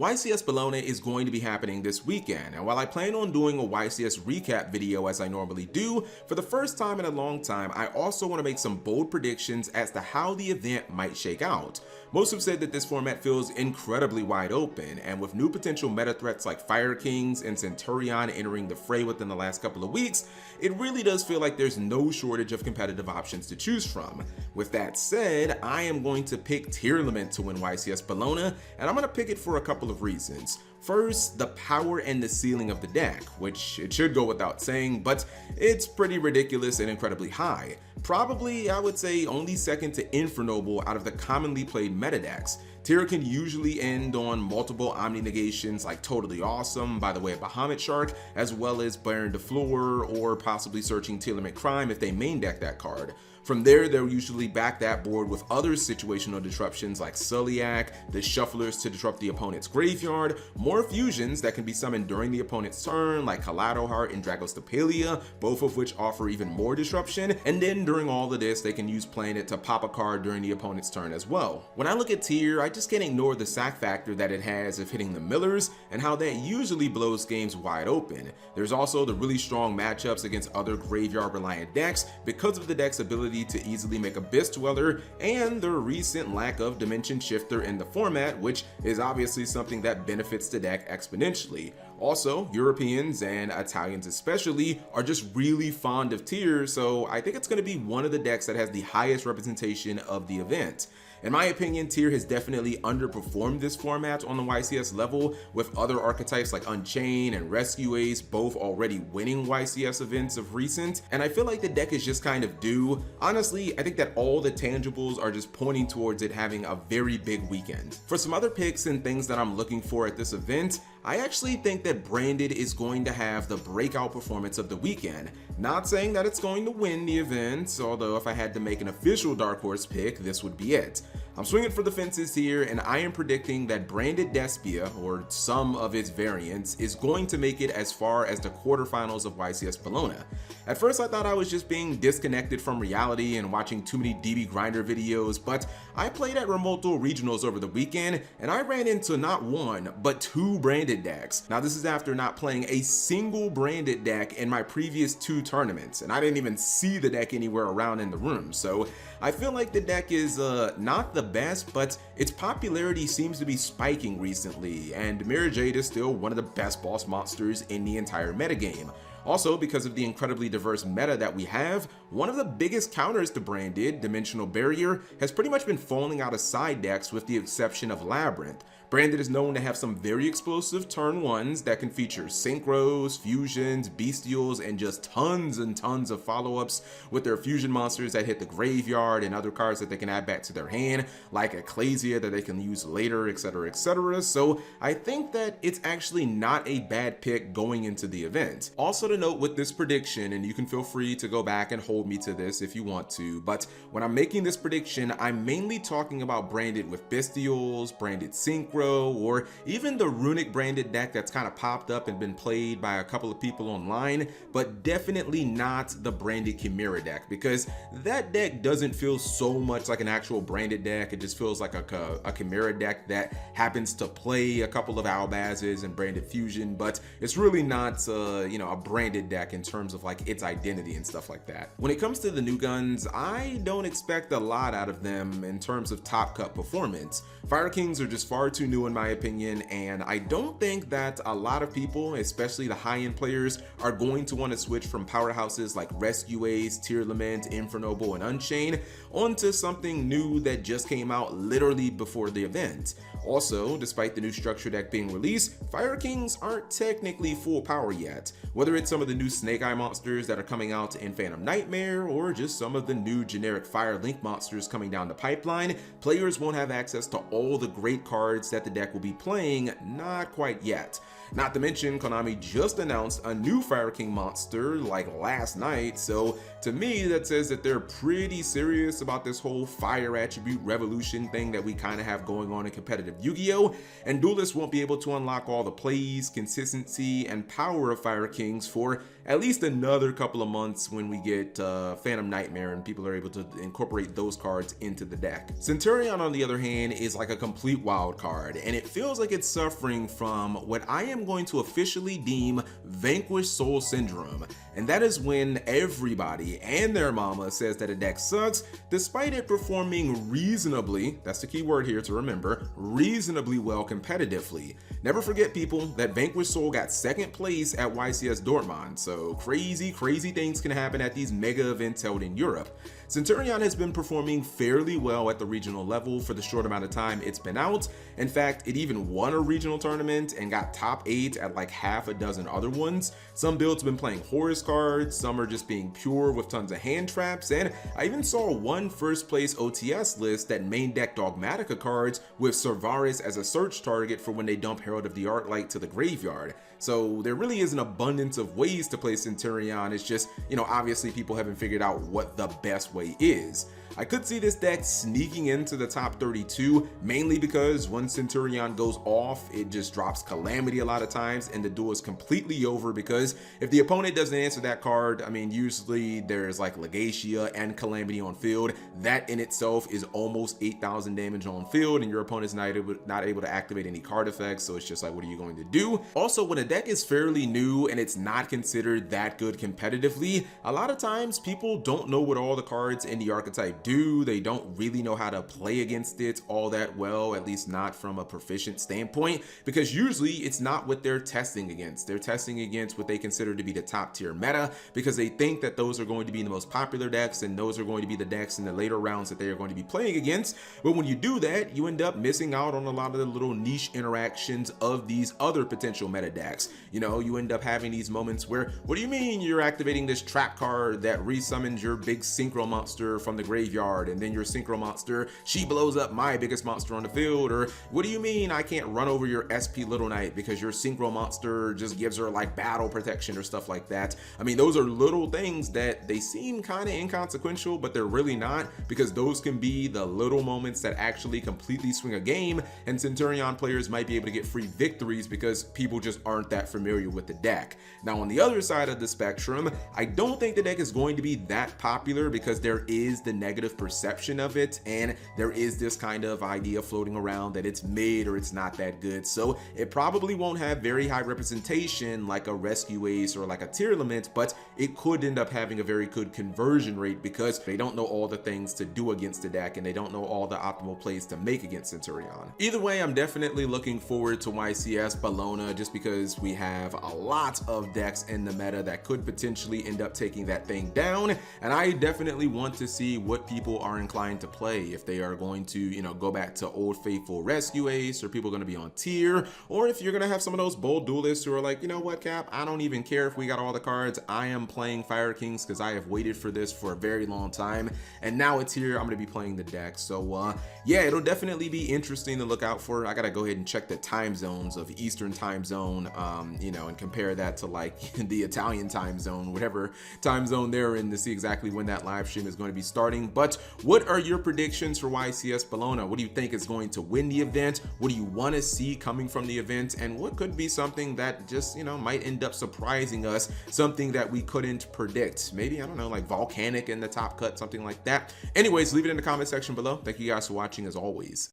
YCS Bologna is going to be happening this weekend, and while I plan on doing a YCS recap video as I normally do, for the first time in a long time, I also want to make some bold predictions as to how the event might shake out. Most have said that this format feels incredibly wide open, and with new potential meta threats like Fire Kings and Centurion entering the fray within the last couple of weeks, it really does feel like there's no shortage of competitive options to choose from. With that said, I am going to pick Tearlament to win YCS Bologna, and I'm going to pick it for a couple of reasons. First, the power and the ceiling of the deck, which it should go without saying, but it's pretty ridiculous and incredibly high. Probably, I would say, only second to Infernoble out of the commonly played meta decks. Tear can usually end on multiple Omni negations like Totally Awesome by the way of Bahamut Shark, as well as Baron de Fleur or possibly searching Tearlament Crime if they main deck that card. From there, they'll usually back that board with other situational disruptions like Suliak, the Shufflers to disrupt the opponent's graveyard, more fusions that can be summoned during the opponent's turn like Kaladorheart and Dragostapelia, both of which offer even more disruption, and then during all of this, they can use Planet to pop a card during the opponent's turn as well. When I look at Tier, I just can't ignore the sack factor that it has of hitting the millers and how that usually blows games wide open. There's also the really strong matchups against other graveyard reliant decks because of the deck's ability to easily make Abyss Dweller and the recent lack of Dimension Shifter in the format, which is obviously something that benefits the deck exponentially. Also, Europeans and Italians especially are just really fond of Tier, so I think it's going to be one of the decks that has the highest representation of the event. In my opinion, Tier has definitely underperformed this format on the YCS level, with other archetypes like Unchained and Rescue Ace both already winning YCS events of recent, and I feel like the deck is just kind of due. Honestly, I think that all the tangibles are just pointing towards it having a very big weekend. For some other picks and things that I'm looking for at this event, I actually think that Branded is going to have the breakout performance of the weekend. Not saying that it's going to win the event, although if I had to make an official Dark Horse pick, this would be it. I'm swinging for the fences here, and I am predicting that Branded Despia, or some of its variants, is going to make it as far as the quarterfinals of YCS Bologna. At first I thought I was just being disconnected from reality and watching too many DB Grinder videos, but I played at Remoto Regionals over the weekend, and I ran into not one, but two Branded decks. Now this is after not playing a single Branded deck in my previous two tournaments, and I didn't even see the deck anywhere around in the room, so I feel like the deck is not the best, but its popularity seems to be spiking recently, and Mirror Jade is still one of the best boss monsters in the entire metagame. Also, because of the incredibly diverse meta that we have, one of the biggest counters to Branded, Dimensional Barrier, has pretty much been falling out of side decks with the exception of Labyrinth. Branded is known to have some very explosive turn ones that can feature synchros, fusions, bestials, and just tons and tons of follow-ups with their fusion monsters that hit the graveyard and other cards that they can add back to their hand, like Ecclesia that they can use later, etc, etc. So I think that it's actually not a bad pick going into the event. Also to note with this prediction, and you can feel free to go back and hold me to this if you want to, but when I'm making this prediction, I'm mainly talking about Branded with bestials, Branded synchro, or even the Runic Branded deck that's kind of popped up and been played by a couple of people online, but definitely not the Branded Chimera deck, because that deck doesn't feel so much like an actual Branded deck. It just feels like a Chimera deck that happens to play a couple of Albazes and Branded Fusion, but it's really not a Branded deck in terms of like its identity and stuff like that. When it comes to the new guns, I don't expect a lot out of them in terms of top cut performance. Fire Kings are just far too new in my opinion, and I don't think that a lot of people, especially the high-end players, are going to want to switch from powerhouses like Rescue Ace, Tearlament, Infernoble, and Unchained onto something new that just came out literally before the event. Also, despite the new structure deck being released, Fire Kings aren't technically full power yet. Whether it's some of the new Snake Eye monsters that are coming out in Phantom Nightmare, or just some of the new generic Fire Link monsters coming down the pipeline, players won't have access to all the great cards that the deck will be playing, not quite yet. Not to mention, Konami just announced a new Fire King monster like last night, so to me that says that they're pretty serious about this whole fire attribute revolution thing that we kind of have going on in competitive Yu-Gi-Oh! And duelists won't be able to unlock all the plays, consistency, and power of Fire Kings for at least another couple of months when we get Phantom Nightmare and people are able to incorporate those cards into the deck. Centurion, on the other hand, is like a complete wild card, and it feels like it's suffering from what I am going to officially deem Vanquished Soul Syndrome. And that is when everybody and their mama says that a deck sucks, despite it performing reasonably, that's the key word here to remember, reasonably well competitively. Never forget, people, that Vanquished Soul got second place at YCS Dortmund, so crazy things can happen at these mega events held in Europe. Centurion has been performing fairly well at the regional level for the short amount of time it's been out. In fact, it even won a regional tournament and got top 8 at like half a dozen other ones. Some builds have been playing Horus cards, some are just being pure with tons of hand traps, and I even saw one first place OTS list that main deck Dogmatica cards with Servaris as a search target for when they dump Herald of the Arclight to the graveyard. So there really is an abundance of ways to play Centurion. It's just, obviously people haven't figured out what the best way is. I could see this deck sneaking into the top 32, mainly because when Centurion goes off, it just drops Calamity a lot of times and the duel is completely over, because if the opponent doesn't answer that card, I mean, usually there's like Legacia and Calamity on field. That in itself is almost 8,000 damage on field, and your opponent's not able to activate any card effects, so it's just like, what are you going to do? Also, when a deck is fairly new and it's not considered that good competitively, a lot of times people don't know what all the cards in the archetype do. They don't really know how to play against it all that well, at least not from a proficient standpoint, because usually it's not what they're testing against. They're testing against what they consider to be the top tier meta, because they think that those are going to be the most popular decks and those are going to be the decks in the later rounds that they are going to be playing against. But when you do that, you end up missing out on a lot of the little niche interactions of these other potential meta decks. You end up having these moments where, what do you mean you're activating this trap card that resummons your big synchro monster from the graveyard, and then your synchro monster, she blows up my biggest monster on the field? Or what do you mean I can't run over your SP Little Knight because your synchro monster just gives her like battle protection or stuff like that? I mean, those are little things that they seem kind of inconsequential, but they're really not, because those can be the little moments that actually completely swing a game, and Centurion players might be able to get free victories because people just aren't that familiar with the deck. Now, on the other side of the spectrum, I don't think the deck is going to be that popular, because there is the negative perception of it, and there is this kind of idea floating around that it's mid or it's not that good. So it probably won't have very high representation like a Rescue Ace or like a Tier Lament, but it could end up having a very good conversion rate, because they don't know all the things to do against the deck and they don't know all the optimal plays to make against Centurion. Either way, I'm definitely looking forward to YCS Bologna, just because we have a lot of decks in the meta that could potentially end up taking that thing down, and I definitely want to see what people are inclined to play. If they are going to, go back to old faithful Rescue Ace, or people are going to be on tier, or if you're going to have some of those bold duelists who are like, you know what, Cap, I don't even care if we got all the cards. I am playing Fire Kings because I have waited for this for a very long time, and now it's here. I'm going to be playing the deck. So yeah, it'll definitely be interesting to look out for. I got to go ahead and check the time zones of Eastern time zone, and compare that to like the Italian time zone, whatever time zone they're in, to see exactly when that live stream is going to be starting. But what are your predictions for YCS Bologna? What do you think is going to win the event? What do you want to see coming from the event? And what could be something that just, might end up surprising us, something that we couldn't predict? Maybe, I don't know, like Volcanic in the top cut, something like that. Anyways, leave it in the comment section below. Thank you guys for watching, as always.